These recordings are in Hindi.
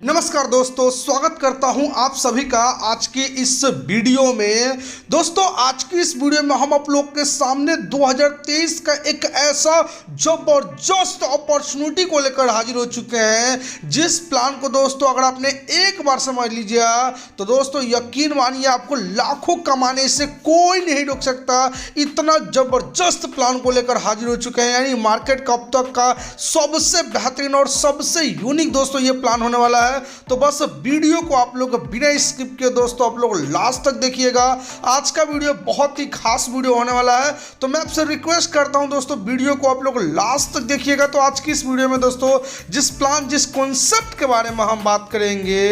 नमस्कार दोस्तों, स्वागत करता हूं आप सभी का आज के इस वीडियो में। दोस्तों, आज की इस वीडियो में हम आप लोग के सामने 2023 का एक ऐसा जबरदस्त अपॉर्चुनिटी को लेकर हाजिर हो चुके हैं, जिस प्लान को दोस्तों अगर आपने एक बार समझ लीजिए तो दोस्तों यकीन मानिए आपको लाखों कमाने से कोई नहीं रोक सकता। इतना जबरदस्त प्लान को लेकर हाजिर हो चुके हैं, यानी मार्केट का अब तक का सबसे बेहतरीन और सबसे यूनिक दोस्तों ये प्लान होने वाला है। तो बस वीडियो को आप लोग बिना स्किप किए दोस्तों आप लोग लास्ट तक देखिएगा। आज का वीडियो बहुत ही खास वीडियो होने वाला है, तो मैं आपसे रिक्वेस्ट करता हूं दोस्तों वीडियो को आप लोग लास्ट तक देखिएगा। तो आज की इस वीडियो में दोस्तों जिस प्लान जिस कॉन्सेप्ट के बारे में हम बात करेंगे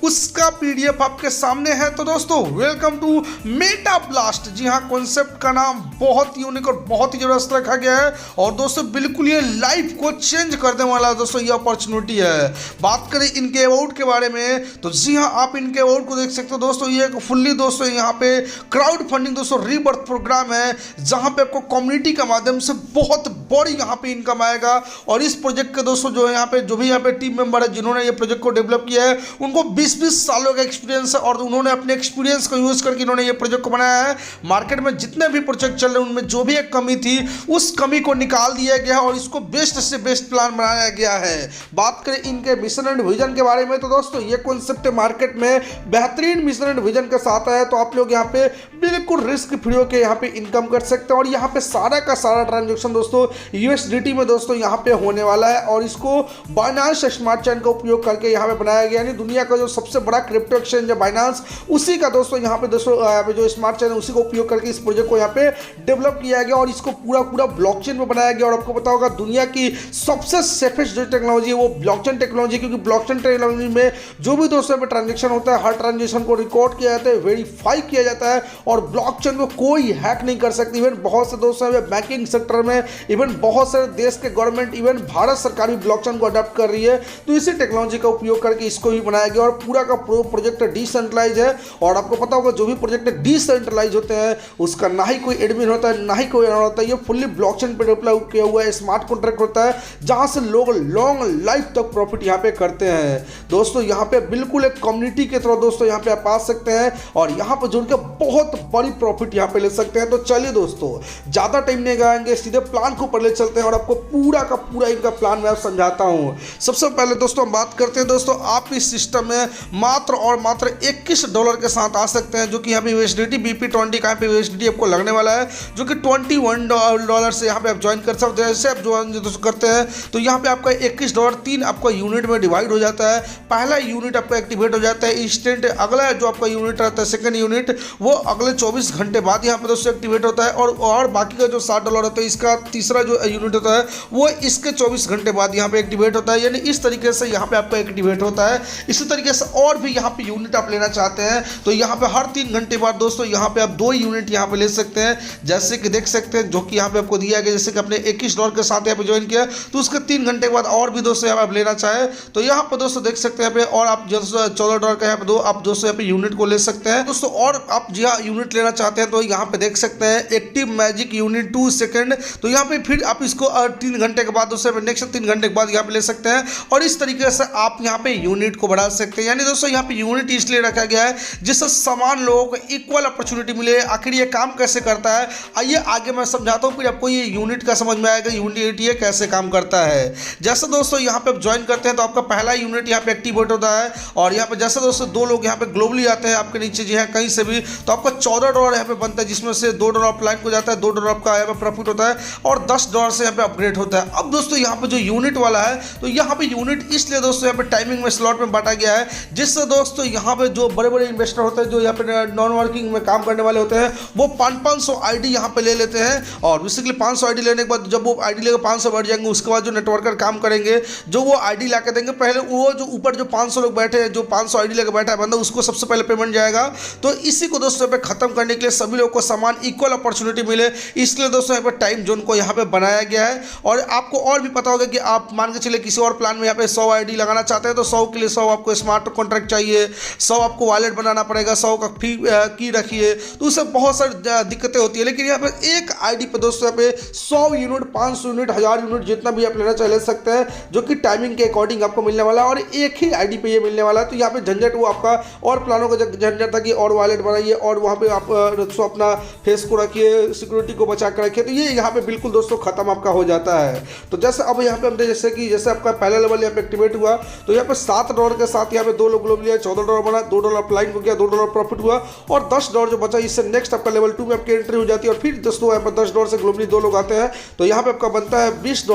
उसका पीडीएफ आपके सामने है। तो दोस्तों वेलकम टू मेटा ब्लास्ट। जी हाँ, कॉन्सेप्ट का नाम बहुत ही यूनिक और बहुत ही जबरदस्त रखा गया है और दोस्तों बिल्कुल ये लाइफ को चेंज कर देने वाला दोस्तों ये अपॉर्चुनिटी है। बात करें इनके अवार्ड के बारे में तो जी हाँ, आप इनके अवार्ड को देख सकते हो दोस्तों। ये एक फुल्ली दोस्तों यहाँ पे क्राउड फंडिंग दोस्तों रीबर्थ प्रोग्राम है, जहां पे आपको कम्युनिटी के माध्यम से बहुत बड़ी यहाँ पे इनकम आएगा। और इस प्रोजेक्ट के दोस्तों जो यहाँ पे जो भी यहाँ पे टीम मेंबर है जिन्होंने ये प्रोजेक्ट को डेवलप किया है, उनको 20-20 सालों का एक्सपीरियंस है और उन्होंने अपने एक्सपीरियंस को यूज करके इन्होंने ये प्रोजेक्ट को बनाया है। मार्केट में जितने भी प्रोजेक्ट चल रहे हैं उनमें जो भी एक कमी थी उस कमी को निकाल दिया गया और इसको बेस्ट से बेस्ट प्लान बनाया गया है। बात करें इनके मिशन एंड विजन के बारे में तो दोस्तों ये कॉन्सेप्ट मार्केट में बेहतरीन मिशन एंड विजन के साथ है। तो आप लोग यहाँ पे बिल्कुल रिस्क फ्री होकर यहाँ पे इनकम कर सकते हैं और यहाँ पे सारा का सारा ट्रांजेक्शन दोस्तों यूएसडीटी में दोस्तों यहाँ पे होने वाला है और इसको बाइनांस स्मार्ट चेन का उपयोग करके यहाँ पे बनाया गया। यानी दुनिया का जो सबसे बड़ा क्रिप्टो एक्सचेंज है बाइनांस, उसी का दोस्तों यहाँ पे जो स्मार्ट चेन है उसी को उपयोग करके इस प्रोजेक्ट को यहाँ पे डेवलप किया गया और इसको पूरा ब्लॉकचेन में बनाया गया। और आपको पता होगा दुनिया की सबसे सेफेस्ट जो टेक्नोलॉजी है वो ब्लॉकचेन टेक्नोलॉजी, क्योंकि ब्लॉकचेन टेक्नोलॉजी में जो भी दोस्तों में ट्रांजेक्शन होता है हर ट्रांजेक्शन को रिकॉर्ड किया जाता है, वेरीफाई किया जाता है और ब्लॉकचेन को कोई हैक नहीं कर सकती। इवन बहुत से दोस्तों में बैंकिंग सेक्टर में इवन बहुत सारे देश के गवर्नमेंट इवन भारत सरकार भी ब्लॉकचेन को अडॉप्ट कर रही है। तो इसी टेक्नोलॉजी का उपयोग करके इसको भी बनाया गया और पूरा का प्रोजेक्ट डिसेंट्रलाइज है। और आपको पता होगा जो भी प्रोजेक्ट डिसेंट्रलाइज होते हैं उसका ना ही कोई एडमिन होता है ना ही कोई ओनर होता है। ये फुल्ली ब्लॉकचेन पर डेवलप किया हुआ है स्मार्ट कॉन्ट्रैक्ट होता है, जहां से लोग लॉन्ग लाइफ तक प्रॉफिट यहाँ पे करते हैं। दोस्तों यहाँ पे बिल्कुल एक कम्युनिटी के तरह दोस्तों यहाँ पे आप आ सकते हैं और यहाँ पे जुड़ के बहुत बड़ी प्रॉफिट यहाँ पे ले सकते हैं। तो चलिए दोस्तों ज्यादा टाइम नहीं लगाएंगे, सीधे प्लान को ऊपर ले चलते हैं और आपको पूरा का पूरा इनका प्लान मैं समझाता हूँ। सबसे पहले दोस्तों हम बात करते हैं दोस्तों आप इस सिस्टम में मात्र और मात्र $21 के साथ आ सकते हैं, जो कि यहाँ पे यूएसडीटी BP20 का यहाँ पे यूएसडीटी आपको लगने वाला है, जो कि $21 से यहाँ पे आप ज्वाइन कर सकते हैं। जैसे आप ज्वाइन करते हैं तो यहाँ पे आपका $21 3 आपका यूनिट में डिवाइड हो जाता है। पहला यूनिट आपका एक्टिवेट हो जाता है इंस्टेंट, अगला जो आपका यूनिट रहता है सेकंड यूनिट वो अगले 24 घंटे बाद यहाँ पे दोस्तों एक्टिवेट होता है और बाकी का जो $60 होता है इसका तीसरा जो यूनिट होता है वो इसके 24 घंटे बाद यहाँ पे एक्टिवेट होता है। यानी इस तरीके से यहाँ पे आपका एक्टिवेट होता है। इसी तरीके से और भी यहाँ पे यूनिट आप लेना चाहते हैं तो यहाँ पे हर 3 घंटे बाद दोस्तों यहाँ पे आप 2 यूनिट यहाँ पे ले सकते हैं, जैसे कि देख सकते हैं, जो कि यहाँ पे आपको दिया गया। जैसे कि आपने $21 के साथ यहाँ पे ज्वाइन किया तो उसके 3 घंटे के बाद और भी दोस्तों यहाँ पे आप लेना चाहे तो यहाँ पर दोस्तों देख सकते हैं यहाँ पे और आप $14 का यहाँ पे आप दोस्तों यहाँ पे यूनिट को ले सकते हैं दोस्तों। और आप जी हाँ यूनिट लेना चाहते हैं तो यहाँ पे देख सकते हैं एक्टिव मैजिक यूनिट 2 सेकंड, तो यहाँ पे फिर आप इसको 3 घंटे के बाद दोस्तों नेक्स्ट 3 घंटे के बाद यहाँ पे ले सकते हैं और इस तरीके से आप यहाँ पे यूनिट को बढ़ा सकते हैं। यानी दोस्तों यहाँ पे यूनिट इसलिए रखा गया है जिससे समान लोगों को इक्वल अपॉर्चुनिटी मिले। आखिर ये काम कैसे करता है आइए आगे मैं समझाता हूँ, फिर आपको ये यूनिट का समझ में आएगा यूनिट ये कैसे काम करता है। जैसे दोस्तों यहाँ पे आप ज्वाइन करते हैं तो आपका पहला यूनिट यहाँ पे एक्टिवेट होता है और यहाँ पे जैसे दोस्तों 2 लोग यहाँ पे ग्लोबली आते हैं आपके नीचे जी हाँ कहीं से भी, तो आपका $14 यहाँ पे बनता है, जिसमें से $2 प्लान को जाता है, $2 आपका यहाँ पे प्रॉफिट होता है और $10 से यहाँ पे अपग्रेड होता है। अब दोस्तों यहाँ पे जो यूनिट वाला है तो यहाँ पे यूनिट इसलिए दोस्तों यहाँ पे टाइमिंग में स्लॉट में बांटा गया है, जिससे दोस्तों यहाँ पे जो बड़े बड़े इन्वेस्टर होते हैं जो यहाँ पे नॉन वर्किंग में काम करने वाले होते हैं वो 500 ID यहाँ पे ले लेते हैं और बेसिकली 500 ID लेने के बाद जब वो ID लेकर 500 बढ़ जाएंगे उसके बाद जो नेटवर्कर काम करेंगे जो वो ID ला के देंगे, पहले वो जो ऊपर जो 500 लोग बैठे हैं जो 500 ID लेकर बैठा है बंदा उसको सबसे पहले पेमेंट जाएगा। तो इसी को दोस्तों पे खत्म करने के लिए सभी लोगों को समान इक्वल अपॉर्चुनिटी मिले, इसलिए दोस्तों यहाँ पे टाइम जोन को यहाँ पे बनाया गया है। और आपको और भी पता होगा कि आप मान के चले किसी और प्लान में यहाँ पे 100 ID लगाना चाहते हैं तो 100 के लिए 100 आपको स्मार्ट कॉन्ट्रैक्ट चाहिए, 100 आपको वॉलेट बनाना पड़ेगा, 100 का फी की रखिए, तो उससे बहुत सारी दिक्कतें होती है। लेकिन यहाँ पे एक ID पे दोस्तों यहाँ पे 100 यूनिट 500 यूनिट 1000 यूनिट जितना भी आप लेना चाहे ले सकते हैं, जो कि टाइमिंग के अकॉर्डिंग आपको मिलने वाला है। और एक ही आईडी पे ये मिलने वाला है। तो यहाँ पे झंझट वो आपका और प्लानों का झंझट था कि और वॉलेट बनाइए और वहाँ पे आप दोस्तों अपना फेस को रखिए, सिक्योरिटी को बचा कर रखिए, तो ये यहाँ पे बिल्कुल दोस्तों खत्म आपका हो जाता है। तो जैसे अब यहाँ पे हमने जैसे आपका पहला लेवल यहाँ पे एक्टिवेट हुआ तो यहाँ पे $7 के साथ यहाँ पे 2 लोग ग्लोब लिया, $14 बना, $2 अपलाइन हो गया, $2 प्रॉफिट हुआ और $10 जो बचा इससे नेक्स्ट आपका लेवल 2 में आपकी एंट्री हो जाती है। और फिर दोस्तों यहाँ पे $10 से ग्लोबली 2 लोग आते हैं तो यहाँ पे आपका बनता है $20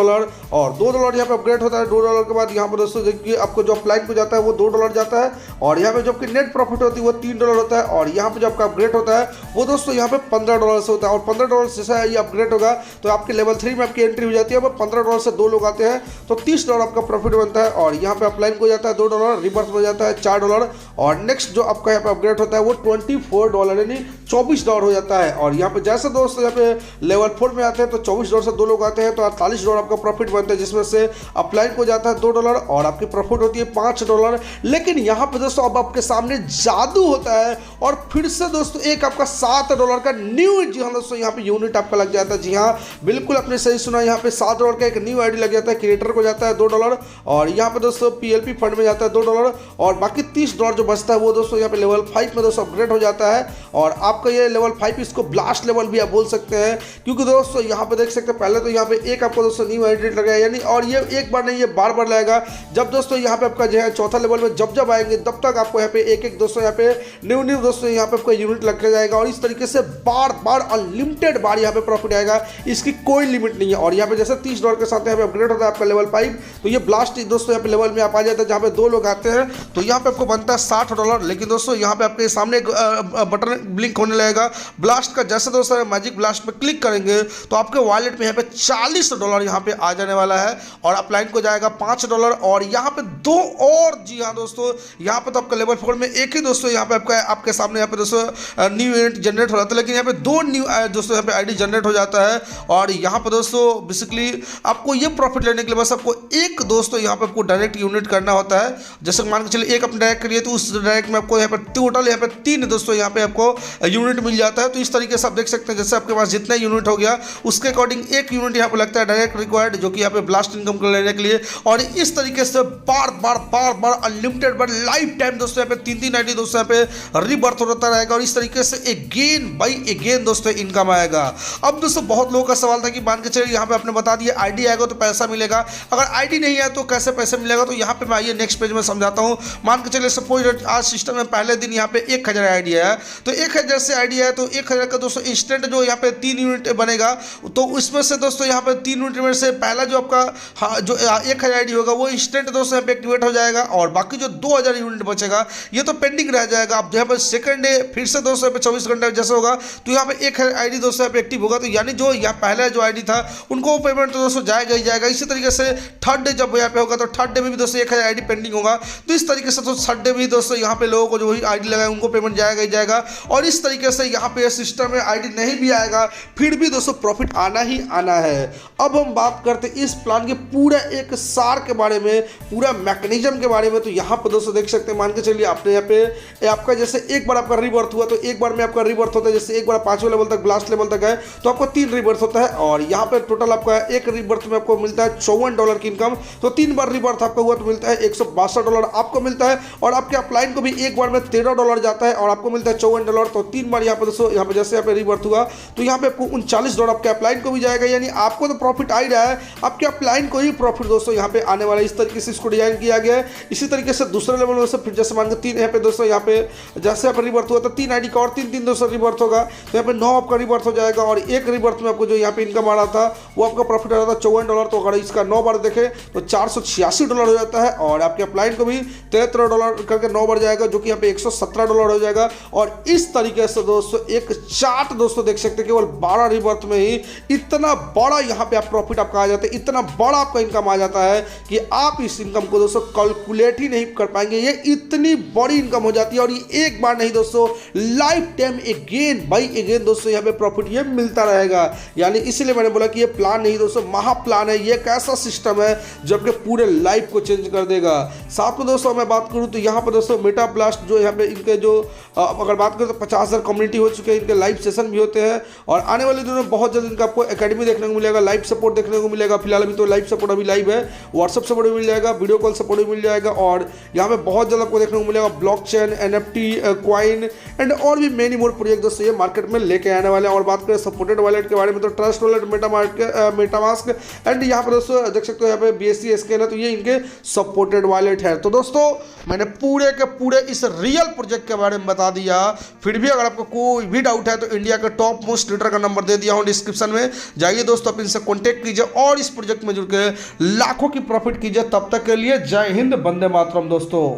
और $2 यहाँ पे अपग्रेड होता है। $2 के बाद यहाँ पर दोस्तों देखिए आपको जो अपलाइन को जाता है वो $2 जाता है और यहाँ पे जो आपकी नेट प्रॉफिट होती है वो $3 होता है और यहाँ पे जो आपका अपग्रेड होता है वो दोस्तों यहाँ पे $15 से होता है। और $15 से जैसा ये अपग्रेड होगा तो आपके लेवल 3 में आपकी एंट्री हो जाती है। अब $15 से 2 लोग आते हैं तो $30 आपका प्रॉफिट बनता है और यहाँ पे अपलाइन को जाता है $2, रिवर्स हो जाता है $4 और नेक्स्ट जो आपका यहाँ पे अपग्रेड होता है वो $24 यानी $24 हो जाता है। और यहाँ पे जैसे दोस्तों यहाँ पे लेवल 4 में आते हैं तो $24 से 2 लोग आते हैं तो $48 आपका प्रॉफिट बनता है, जिसमें से अपलाइन को जाता है $2 और आपकी प्रॉफिट होती है $5। लेकिन यहाँ पे दोस्तों अब आपके सामने जादू होता है और फिर से दोस्तों एक आपका $7 का न्यू, जी हाँ दोस्तों यहाँ पे यूनिट आपका लग जाता है। जी हाँ बिल्कुल आपने सही सुना, यहाँ पे $7 का एक न्यू आईडी लग जाता है। क्रिएटर को जाता है $2 और यहाँ पे दोस्तों PLP फंड में जाता है $2 और बाकी $30 जो बचता है वो दोस्तों यहाँ पे लेवल 5 में दोस्तों अपग्रेड हो जाता है। और आपका ये लेवल 5 इसको ब्लास्ट लेवल भी आप बोल सकते हैं क्योंकि दोस्तों यहाँ पे देख सकते हैं पहले तो यहाँ पे एक आपको दोस्तों न्यू आईडी लग गया यानी, और ये एक बार नहीं ये बार बार लगेगा। जब दोस्तों यहाँ पे आपका जो है चौथा लेवल में जब आएंगे तब तक आपको यहाँ पे एक दोस्तों यहाँ पे न्यू दोस्तों यहाँ पे आपको यूनिट लग जाएगा और इस तरीके से बार अनलिमिटेड बार यहाँ पे प्रॉफिट आएगा, इसकी कोई लिमिट नहीं है। और यहाँ पे जैसे $30 के साथ यहाँ पे अपग्रेड होता है आपका लेवल 5 तो ये ब्लास्ट दोस्तों यहाँ पे लेवल में आप आ जाता है जहाँ पे 2 लोग आते हैं तो यहाँ पे आपको बनता है $60। लेकिन दोस्तों यहाँ पे आपके सामने एक बटन ब्लिंक होने लगेगा ब्लास्ट का। जैसे दोस्तों मैजिक ब्लास्ट पे क्लिक करेंगे तो आपके वॉलेट में यहाँ पे $40 यहाँ पे आ जाने वाला है और अपलाइन को जाएगा $5 और यहाँ पे 2 और, जी हाँ दोस्तों यहाँ पे तो आपका लेवल 4 में एक ही दोस्तों यहाँ पे आपके सामने यहाँ पे दोस्तों न्यू यूनिट जनरेट हो जाता है, लेकिन यहाँ पे 2 न्यू दोस्तों यहाँ पे आईडी जनरेट हो जाता है। और यहाँ पे दोस्तों बेसिकली आपको ये प्रॉफिट लेने के लिए बस आपको एक दोस्तों यहाँ पे आपको डायरेक्ट यूनिट करना होता है। जैसे मान के चलिए एक अपने डायरेक्ट करिए तो उस डायरेक्ट में आपको यहाँ पे टोटल यहाँ पे 3 दोस्तों यहाँ पे आपको यूनिट मिल जाता है। तो इस तरीके से आप देख सकते हैं जैसे आपके पास जितना यूनिट हो गया उसके अकॉर्डिंग एक यूनिट यहाँ पे लगता है डायरेक्ट रिक्वायर्ड, जो कि यहाँ पे ब्लास्ट इनकम को लेने के लिए। और इस तरीके से बार बार अनलिमिटेड बार लाइफ टाइम दोस्तों यहाँ पे 3 आईडी दोस्तों यहाँ पे रीबर्थ होता रहेगा और इस तरीके से अगेन बाई अगेन दोस्तों इनकम आएगा। अब दोस्तों बहुत लोगों का सवाल था कि मान के चलिए यहाँ पे आपने बता दिया आईडी आएगा तो पैसा मिलेगा, अगर आईडी नहीं आया तो कैसे पैसे मिलेगा। तो यहाँ पे मैं आइए नेक्स्ट पेज में समझाता हूँ। मान के चलिए सपोज आज सिस्टम में पहले दिन यहाँ पे 1000 आईडी आया तो 1000 से आईडी आया तो 1000 का दोस्तों इंस्टेंट जो यहाँ पे 3 यूनिट बनेगा तो उसमें से दोस्तों यहाँ पे 3 यूनिट में से पहला जो आपका जो 1000 आईडी होगा वो इंस्टेंट दोस्तों यहाँ पे एक्टिवेट हो जाएगा और बाकी जो 2000 यूनिट बचेगा ये तो पेंडिंग रह जाएगा। अब यहाँ पे सेकंड डे फिर से दोस्तों यहाँ पे 24 घंटे जैसे होगा तो यहाँ पे 1000 आईडी दोस्तों यहाँ पे एक्टिव होगा तो यानी जो यहाँ पहला जो आईडी था उनको पेमेंट तो दोस्तों जाएगा ही जाएगा। इसी तरीके से थर्ड डे जब यहाँ पे होगा तो थर्ड डे में भी दोस्तों 1000 आईडी पेंडिंग होगा तो इस तरीके से तो थर्ड डे भी दोस्तों यहाँ पे लोगों को जो आईडी लगाए उनको पेमेंट जाएगा ही जाएगा। और इस तरीके से यहाँ पे सिस्टम में आईडी नहीं भी आएगा फिर भी दोस्तों प्रॉफिट आना ही आना है। अब हम बात करते इस प्लान के पूरा एक सार के बारे में, पूरा मैकेनिज्म के बारे में। तो यहाँ पर दोस्तों देख सकते हैं मान के चलिए आपने यहाँ पे आपका जैसे एक बार आपका रीबर्थ हुआ तो एक बार में आपका रीबर्थ होता है, जैसे एक बार 5वें लेवल तक ब्लास्ट लेवल तक है तो आपको 3 रीबर्थ होता है और यहाँ पे टोटल आपका एक रीबर्थ में आपको मिलता है $54 की इनकम। तो 3 बार रीबर्थ आपका हुआ तो मिलता है $162 आपको मिलता है और आपके अपलाइन को भी एक बार में $13 जाता है और आपको मिलता है $54। तो 3 बार यहाँ पे दोस्तों यहाँ पे जैसे यहाँ पे रीबर्थ हुआ तो यहाँ पे आपको $39 आपके अपलाइन को भी जाएगा, यानी आपको तो प्रॉफिट आ ही रहा है, आपके अपलाइन को ही प्रॉफिट दोस्तों यहाँ पे आने वाला है। इस तरीके से इसको डिजाइन किया गया है। इसी तरीके से दूसरे लेवल में से फिर जैसे मान के 3 यहाँ पे दोस्तों यहाँ पे जैसे यहाँ पे रीबर्थ हुआ तो 3 आईडी का और 3 दोस्तों रीबर्थ होगा तो यहाँ पे 9 आपका रीबर्थ हो जाएगा और एक रीबर्थ में आपको जो यहाँ पे इनकम आ रहा था वो आपका प्रॉफिट आ रहा था $54। तो अगर इसका 9 बार देखें तो $486 हो जाता है और आपके अपलाइन को भी $73 करके 9 बार जाएगा जो कि यहाँ पे $117 हो जाएगा। और इस तरीके से दोस्तों एक चार्ट दोस्तों देख सकते हैं केवल 12 रीबर्थ में ही इतना बड़ा यहाँ पे आप प्रॉफिट आपका आ जाता है, इतना बड़ा आपका इनकम आ जाता है कि आप इस इनकम को दोस्तों कैलकुलेट ही नहीं कर पाएंगे। ये इतनी बड़ी इनकम हो जाती है और ये एक बार नहीं दोस्तों life time again by again दोस्तों यहाँ पे प्रॉफिट ये मिलता रहेगा। यानी इसलिए मैंने बोला कि ये प्लान नहीं दोस्तों महा प्लान है, ये एक ऐसा सिस्टम है जो आपके पूरे लाइफ को चेंज कर देगा। साथ में दोस्तों मैं बात करूँ तो यहाँ पर दोस्तों मेटा ब्लास्ट जो यहाँ पे इनके जो अगर बात करें तो 50,000 खासा कम्युनिटी हो चुके हैं, इनके लाइव सेशन भी होते हैं और आने वाले दिनों में बहुत जल्द इनका आपको एकेडमी देखने को मिलेगा, लाइव सपोर्ट देखने को मिलेगा। फिलहाल अभी तो लाइव सपोर्ट अभी लाइव है, व्हाट्सअप सपोर्ट भी मिल जाएगा, वीडियो कॉल सपोर्ट भी मिल जाएगा और यहाँ पे बहुत जल्द आपको देखने को मिलेगा ब्लॉकचेन, एनएफटी, कॉइन एंड और भी मेनी मोर प्रोजेक्ट दोस्तों ये मार्केट में लेके आने वाले हैं। और बात करें सपोर्टेड वॉलेट के बारे में तो ट्रस्ट वॉलेट, मेटामास्क एंड यहाँ पर दोस्तों देख सकते हो यहाँ पे BSC स्कैन है, तो ये इनके सपोर्टेड वॉलेट है। तो दोस्तों मैंने पूरे के पूरे इस रियल प्रोजेक्ट के बारे में बता दिया। फिर भी अगर आपको कोई भी डाउट है तो इंडिया के टॉप मोस्ट लीडर का नंबर दे दिया हूँ डिस्क्रिप्शन में, जाइए दोस्तों आप इनसे कॉन्टेक्ट कीजिए और इस प्रोजेक्ट में जुड़ के लाखों की प्रॉफिट कीजिए। तब तक के लिए जय हिंद, वंदे मातरम दोस्तों।